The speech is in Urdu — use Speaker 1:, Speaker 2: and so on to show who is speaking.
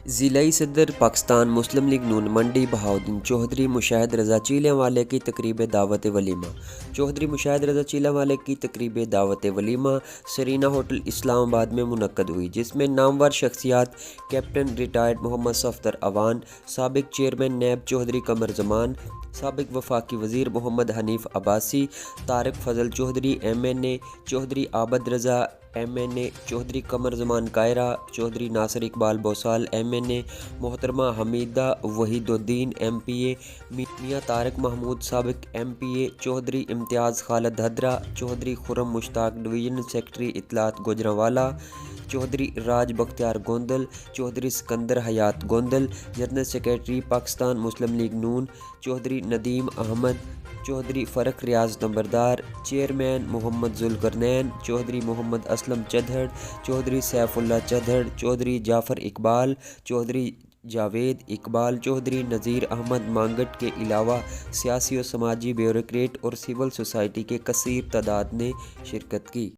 Speaker 1: ضلعی صدر پاکستان مسلم لیگ نون منڈی بہاؤالدین چوہدری مشاہد رضا چیلیانوالہ کی تقریب دعوت ولیمہ چوہدری مشاہد رضا چیلیانوالہ کی تقریب دعوت ولیمہ سرینہ ہوٹل اسلام آباد میں منعقد ہوئی، جس میں نامور شخصیات کیپٹن ریٹائرڈ محمد صفدر اعوان، سابق چیئرمین نیب چوہدری قمر زمان، سابق وفاقی وزیر محمد حنیف عباسی، طارق فضل چوہدری ایم این اے چوہدری آباد رضا ایم این اے چوہدری قمر زمان کائرہ چوہدری ناصر اقبال بوسال ایم این اے، محترمہ حمیدہ وحید الدین ایم پی اے، میاں طارق محمود سابق ایم پی اے، چوہدری امتیاز خالد حدرہ، چوہدری خرم مشتاق ڈویژن سیکرٹری اطلاعات گوجرانوالہ، چوہدری راج بختیار گوندل، چوہدری سکندر حیات گوندل، جنرل سیکرٹری پاکستان مسلم لیگ نون، چوہدری ندیم احمد، چوہدری فرق ریاض نمبردار، چیئرمین محمد ذوالقرنین، چوہدری محمد اسلم چدھڑ، چوہدری سیف اللہ چدھڑ، چوہدری جعفر اقبال، چوہدری جاوید اقبال، چوہدری نذیر احمد مانگٹ کے علاوہ سیاسی و سماجی بیوروکریٹ اور سول سوسائٹی کے کثیر تعداد نے شرکت کی۔